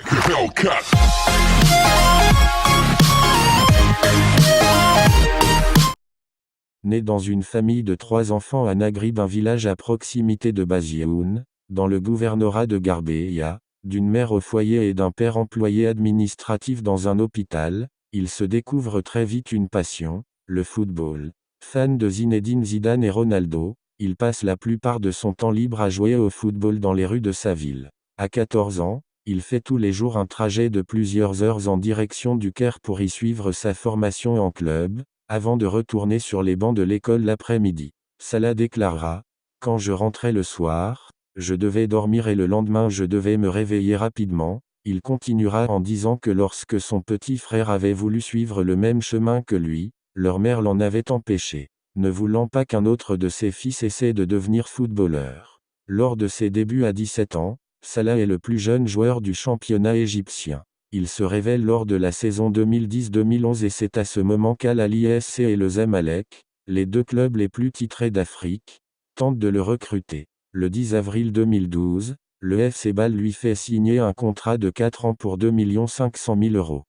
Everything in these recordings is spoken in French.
Hellcat. Né dans une famille de 3 enfants à Nagrib, un village à proximité de Bazioun, dans le gouvernorat de Garbéia, d'une mère au foyer et d'un père employé administratif dans un hôpital, il se découvre très vite une passion, le football. Fan de Zinedine Zidane et Ronaldo, il passe la plupart de son temps libre à jouer au football dans les rues de sa ville. À 14 ans, il fait tous les jours un trajet de plusieurs heures en direction du Caire pour y suivre sa formation en club, avant de retourner sur les bancs de l'école l'après-midi. Salah déclara : « Quand je rentrais le soir, je devais dormir et le lendemain je devais me réveiller rapidement. » Il continuera en disant que lorsque son petit frère avait voulu suivre le même chemin que lui, leur mère l'en avait empêché, ne voulant pas qu'un autre de ses fils essaie de devenir footballeur. Lors de ses débuts à 17 ans, Salah est le plus jeune joueur du championnat égyptien. Il se révèle lors de la saison 2010-2011 et c'est à ce moment qu'Al-Ahly et le Zamalek, les 2 clubs les plus titrés d'Afrique, tentent de le recruter. Le 10 avril 2012, le FC Bâle lui fait signer un contrat de 4 ans pour 2 500 000 €.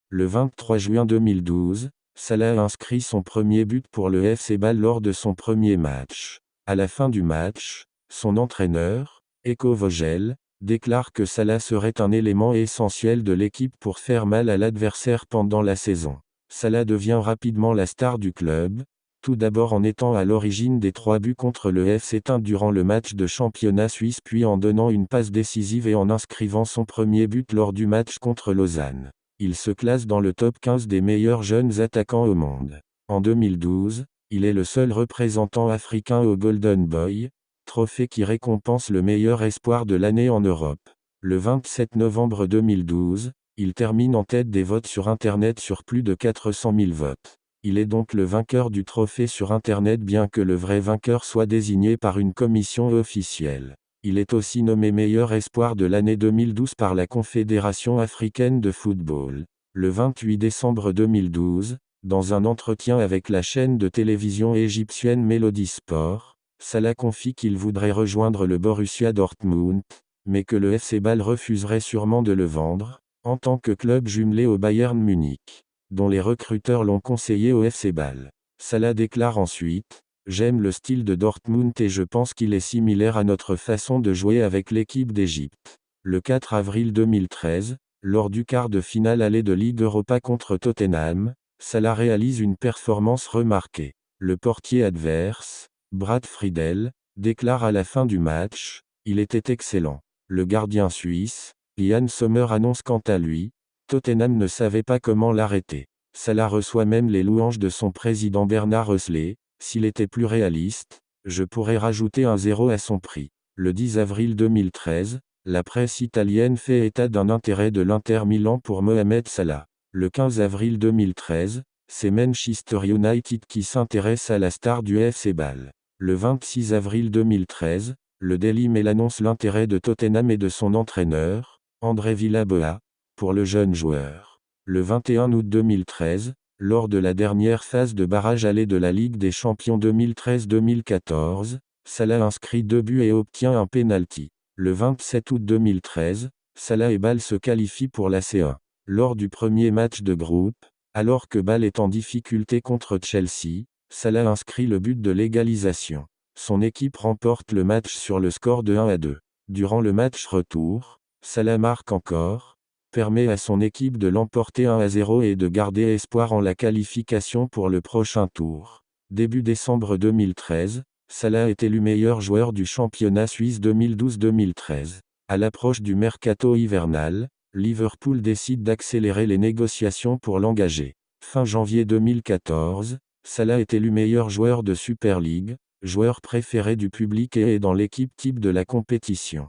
Le 23 juin 2012, Salah inscrit son premier but pour le FC Bâle lors de son premier match. À la fin du match, son entraîneur, Eko Vogel, déclare que Salah serait un élément essentiel de l'équipe pour faire mal à l'adversaire pendant la saison. Salah devient rapidement la star du club, tout d'abord en étant à l'origine des 3 buts contre le FC Tain durant le match de championnat suisse, puis en donnant une passe décisive et en inscrivant son premier but lors du match contre Lausanne. Il se classe dans le top 15 des meilleurs jeunes attaquants au monde. En 2012, il est le seul représentant africain au Golden Boy, trophée qui récompense le meilleur espoir de l'année en Europe. Le 27 novembre 2012, il termine en tête des votes sur Internet sur plus de 400 000 votes. Il est donc le vainqueur du trophée sur Internet, bien que le vrai vainqueur soit désigné par une commission officielle. Il est aussi nommé meilleur espoir de l'année 2012 par la Confédération africaine de football. Le 28 décembre 2012, dans un entretien avec la chaîne de télévision égyptienne Melody Sport, Salah confie qu'il voudrait rejoindre le Borussia Dortmund, mais que le FC Bâle refuserait sûrement de le vendre, en tant que club jumelé au Bayern Munich, dont les recruteurs l'ont conseillé au FC Bâle. Salah déclare ensuite : « J'aime le style de Dortmund et je pense qu'il est similaire à notre façon de jouer avec l'équipe d'Égypte. » Le 4 avril 2013, lors du quart de finale aller de Ligue Europa contre Tottenham, Salah réalise une performance remarquée. Le portier adverse, Brad Friedel, déclare à la fin du match : « Il était excellent. » Le gardien suisse, Yann Sommer, annonce quant à lui : « Tottenham ne savait pas comment l'arrêter. » Salah reçoit même les louanges de son président Bernard Husley : « S'il était plus réaliste, je pourrais rajouter un 0 à son prix. » Le 10 avril 2013, la presse italienne fait état d'un intérêt de l'Inter Milan pour Mohamed Salah. Le 15 avril 2013, c'est Manchester United qui s'intéresse à la star du FC Bâle. Le 26 avril 2013, le Daily Mail annonce l'intérêt de Tottenham et de son entraîneur, André Villaboa, pour le jeune joueur. Le 21 août 2013, lors de la dernière phase de barrage aller de la Ligue des Champions 2013-2014, Salah inscrit 2 buts et obtient un penalty. Le 27 août 2013, Salah et Bâle se qualifient pour la C1. Lors du premier match de groupe, alors que Bâle est en difficulté contre Chelsea, Salah inscrit le but de l'égalisation. Son équipe remporte le match sur le score de 1-2. Durant le match retour, Salah marque encore, permet à son équipe de l'emporter 1-0 et de garder espoir en la qualification pour le prochain tour. Début décembre 2013, Salah est élu meilleur joueur du championnat suisse 2012-2013. À l'approche du mercato hivernal, Liverpool décide d'accélérer les négociations pour l'engager. Fin janvier 2014, Salah est élu meilleur joueur de Super League, joueur préféré du public et est dans l'équipe type de la compétition.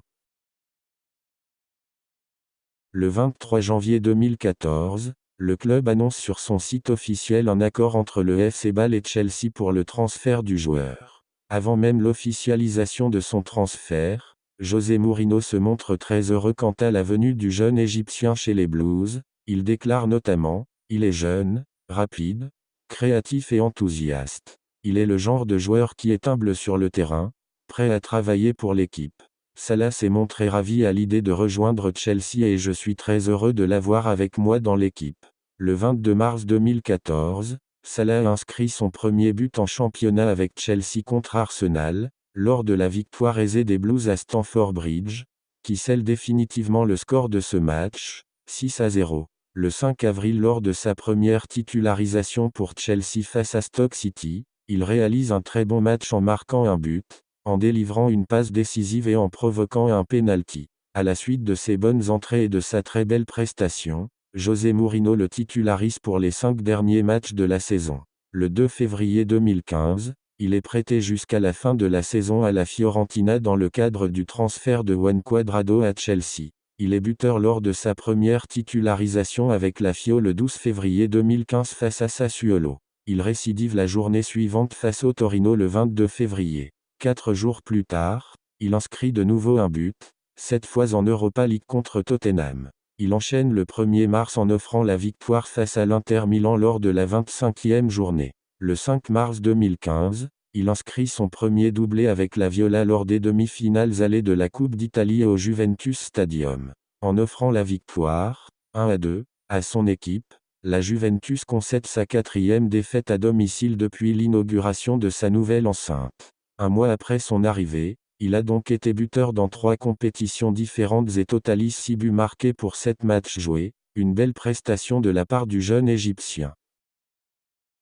Le 23 janvier 2014, le club annonce sur son site officiel un accord entre le FC Bâle et Chelsea pour le transfert du joueur. Avant même l'officialisation de son transfert, José Mourinho se montre très heureux quant à la venue du jeune Égyptien chez les Blues. Il déclare notamment : « Il est jeune, rapide, créatif et enthousiaste. Il est le genre de joueur qui est humble sur le terrain, prêt à travailler pour l'équipe. Salah s'est montré ravi à l'idée de rejoindre Chelsea et je suis très heureux de l'avoir avec moi dans l'équipe. Le 22 mars 2014, Salah a inscrit son premier but en championnat avec Chelsea contre Arsenal, lors de la victoire aisée des Blues à Stamford Bridge, qui scelle définitivement le score de ce match, 6-0. Le 5 avril lors de sa première titularisation pour Chelsea face à Stoke City, il réalise un très bon match en marquant un but, en délivrant une passe décisive et en provoquant un penalty. À la suite de ses bonnes entrées et de sa très belle prestation, José Mourinho le titularise pour les 5 derniers matchs de la saison. Le 2 février 2015, il est prêté jusqu'à la fin de la saison à la Fiorentina dans le cadre du transfert de Juan Cuadrado à Chelsea. Il est buteur lors de sa première titularisation avec la Fio le 12 février 2015 face à Sassuolo. Il récidive la journée suivante face au Torino le 22 février. 4 jours plus tard, il inscrit de nouveau un but, cette fois en Europa League contre Tottenham. Il enchaîne le 1er mars en offrant la victoire face à l'Inter Milan lors de la 25e journée. Le 5 mars 2015, il inscrit son premier doublé avec la Viola lors des demi-finales allées de la Coupe d'Italie au Juventus Stadium. En offrant la victoire, 1-2, à son équipe, la Juventus concède sa 4e défaite à domicile depuis l'inauguration de sa nouvelle enceinte. Un mois après son arrivée, il a donc été buteur dans 3 compétitions différentes et totalise 6 buts marqués pour 7 matchs joués, une belle prestation de la part du jeune Égyptien.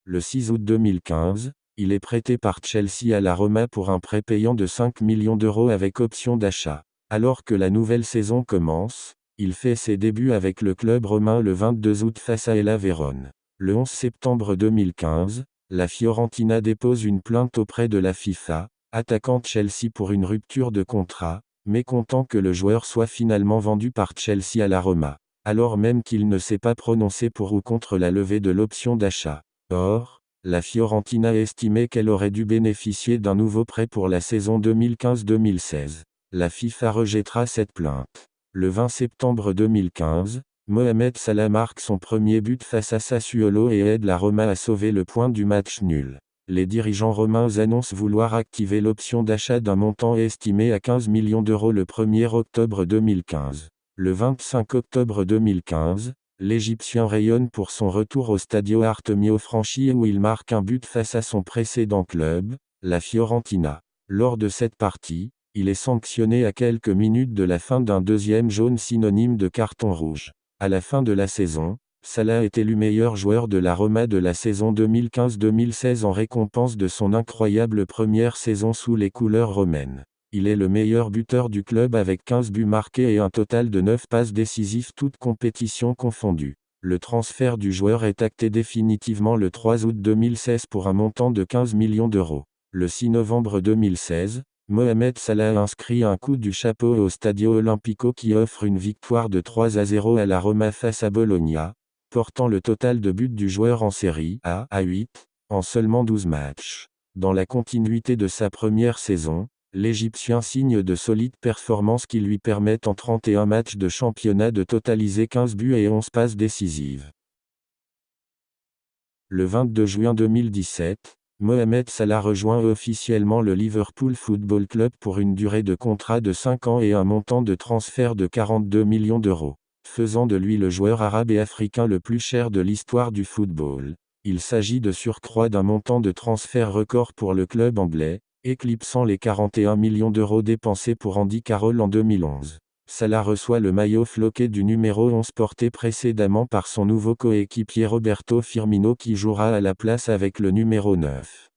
Le 6 août 2015, il est prêté par Chelsea à la Roma pour un prêt payant de 5 millions d'euros avec option d'achat. Alors que la nouvelle saison commence, il fait ses débuts avec le club romain le 22 août face à Hellas Vérone. Le 11 septembre 2015, la Fiorentina dépose une plainte auprès de la FIFA, attaquant Chelsea pour une rupture de contrat, mécontent que le joueur soit finalement vendu par Chelsea à la Roma, alors même qu'il ne s'est pas prononcé pour ou contre la levée de l'option d'achat. Or, la Fiorentina estimait qu'elle aurait dû bénéficier d'un nouveau prêt pour la saison 2015-2016. La FIFA rejettera cette plainte. Le 20 septembre 2015, Mohamed Salah marque son premier but face à Sassuolo et aide la Roma à sauver le point du match nul. Les dirigeants romains annoncent vouloir activer l'option d'achat d'un montant estimé à 15 millions d'euros le 1er octobre 2015. Le 25 octobre 2015, l'Égyptien rayonne pour son retour au Stadio Artemio Franchi où il marque un but face à son précédent club, la Fiorentina. Lors de cette partie, il est sanctionné à quelques minutes de la fin d'un deuxième jaune synonyme de carton rouge. À la fin de la saison, Salah est élu meilleur joueur de la Roma de la saison 2015-2016 en récompense de son incroyable première saison sous les couleurs romaines. Il est le meilleur buteur du club avec 15 buts marqués et un total de 9 passes décisives toutes compétitions confondues. Le transfert du joueur est acté définitivement le 3 août 2016 pour un montant de 15 millions d'euros. Le 6 novembre 2016, Mohamed Salah inscrit un coup du chapeau au Stadio Olimpico qui offre une victoire de 3-0 à la Roma face à Bologna, portant le total de buts du joueur en série A à 8, en seulement 12 matchs. Dans la continuité de sa première saison, l'Égyptien signe de solides performances qui lui permettent en 31 matchs de championnat de totaliser 15 buts et 11 passes décisives. Le 22 juin 2017, Mohamed Salah rejoint officiellement le Liverpool Football Club pour une durée de contrat de 5 ans et un montant de transfert de 42 millions d'euros, faisant de lui le joueur arabe et africain le plus cher de l'histoire du football. Il s'agit de surcroît d'un montant de transfert record pour le club anglais, éclipsant les 41 millions d'euros dépensés pour Andy Carroll en 2011. Salah reçoit le maillot floqué du numéro 11 porté précédemment par son nouveau coéquipier Roberto Firmino qui jouera à la place avec le numéro 9.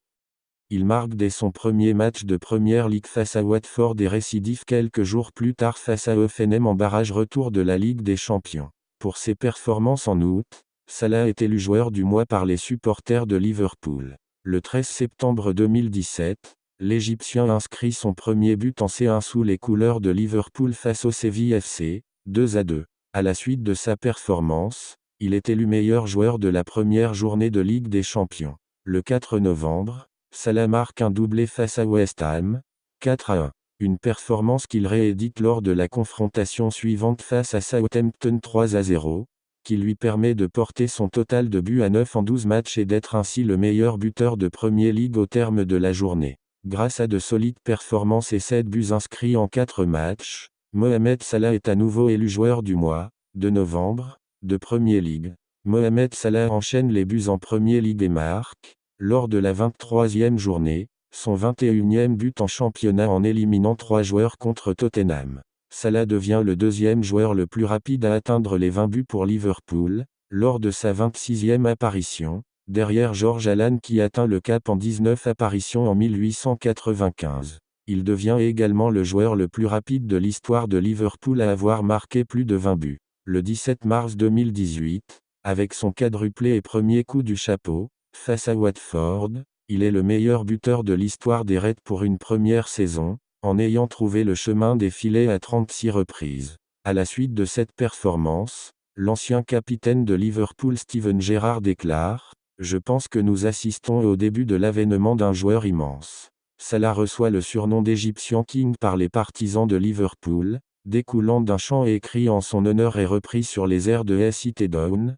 Il marque dès son premier match de Premier League face à Watford et récidive quelques jours plus tard face à Hoffenheim en barrage retour de la Ligue des Champions. Pour ses performances en août, Salah est élu joueur du mois par les supporters de Liverpool. Le 13 septembre 2017, l'Égyptien inscrit son premier but en C1 sous les couleurs de Liverpool face au Séville FC, 2-2. À la suite de sa performance, il est élu meilleur joueur de la première journée de Ligue des Champions. Le 4 novembre, Salah marque un doublé face à West Ham, 4-1. Une performance qu'il réédite lors de la confrontation suivante face à Southampton 3-0, qui lui permet de porter son total de buts à 9 en 12 matchs et d'être ainsi le meilleur buteur de Premier League au terme de la journée. Grâce à de solides performances et 7 buts inscrits en 4 matchs, Mohamed Salah est à nouveau élu joueur du mois, de novembre, de Premier League. Mohamed Salah enchaîne les buts en Premier League et marque, lors de la 23e journée, son 21e but en championnat en éliminant 3 joueurs contre Tottenham. Salah devient le deuxième joueur le plus rapide à atteindre les 20 buts pour Liverpool, lors de sa 26e apparition, derrière George Allen qui atteint le cap en 19 apparitions en 1895. Il devient également le joueur le plus rapide de l'histoire de Liverpool à avoir marqué plus de 20 buts. Le 17 mars 2018, avec son quadruplé et premier coup du chapeau, face à Watford, il est le meilleur buteur de l'histoire des Reds pour une première saison, en ayant trouvé le chemin des filets à 36 reprises. À la suite de cette performance, l'ancien capitaine de Liverpool Steven Gerrard déclare : « Je pense que nous assistons au début de l'avènement d'un joueur immense. » Salah reçoit le surnom d'Egyptian King par les partisans de Liverpool, découlant d'un chant écrit en son honneur et repris sur les airs de Sit Down,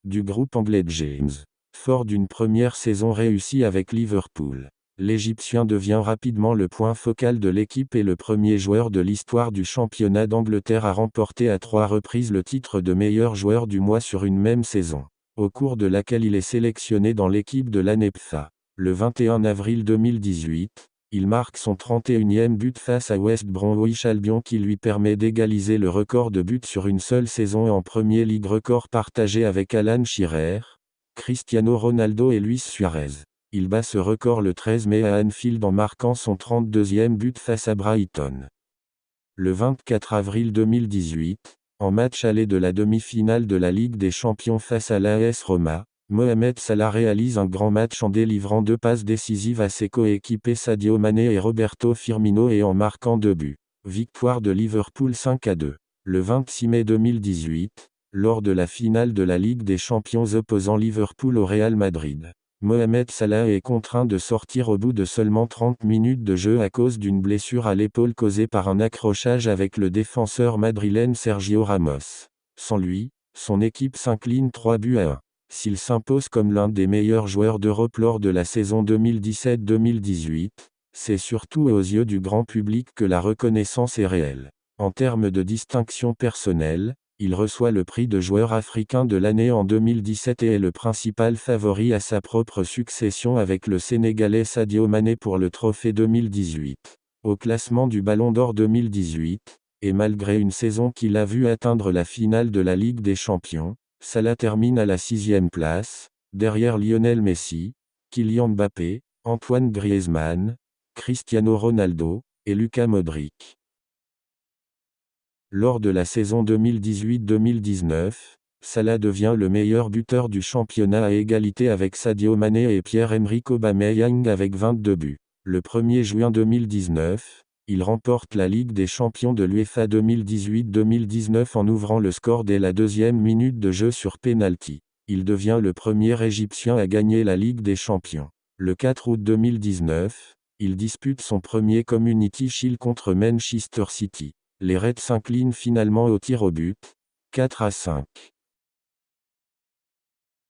du groupe anglais James. Fort d'une première saison réussie avec Liverpool, l'Égyptien devient rapidement le point focal de l'équipe et le premier joueur de l'histoire du championnat d'Angleterre à remporter à 3 reprises le titre de meilleur joueur du mois sur une même saison, au cours de laquelle il est sélectionné dans l'équipe de l'ANEPFA. Le 21 avril 2018, il marque son 31e but face à West Bromwich Albion qui lui permet d'égaliser le record de buts sur une seule saison en Premier League, record partagé avec Alan Shearer, Cristiano Ronaldo et Luis Suarez. Il bat ce record le 13 mai à Anfield en marquant son 32e but face à Brighton. Le 24 avril 2018, en match aller de la demi-finale de la Ligue des Champions face à l'AS Roma, Mohamed Salah réalise un grand match en délivrant 2 passes décisives à ses coéquipiers Sadio Mané et Roberto Firmino et en marquant 2 buts. Victoire de Liverpool 5-2. Le 26 mai 2018, lors de la finale de la Ligue des Champions opposant Liverpool au Real Madrid, Mohamed Salah est contraint de sortir au bout de seulement 30 minutes de jeu à cause d'une blessure à l'épaule causée par un accrochage avec le défenseur madrilène Sergio Ramos. Sans lui, son équipe s'incline 3-1. S'il s'impose comme l'un des meilleurs joueurs d'Europe lors de la saison 2017-2018, c'est surtout aux yeux du grand public que la reconnaissance est réelle. En termes de distinction personnelle, il reçoit le prix de joueur africain de l'année en 2017 et est le principal favori à sa propre succession avec le Sénégalais Sadio Mané pour le trophée 2018. Au classement du Ballon d'Or 2018, et malgré une saison qui l'a vu atteindre la finale de la Ligue des Champions, Salah termine à la 6e place, derrière Lionel Messi, Kylian Mbappé, Antoine Griezmann, Cristiano Ronaldo, et Luka Modric. Lors de la saison 2018-2019, Salah devient le meilleur buteur du championnat à égalité avec Sadio Mané et Pierre-Emerick Aubameyang avec 22 buts. Le 1er juin 2019, il remporte la Ligue des champions de l'UEFA 2018-2019 en ouvrant le score dès la 2e minute de jeu sur pénalty. Il devient le premier Égyptien à gagner la Ligue des champions. Le 4 août 2019, il dispute son premier Community Shield contre Manchester City. Les Reds s'inclinent finalement au tir au but, 4-5.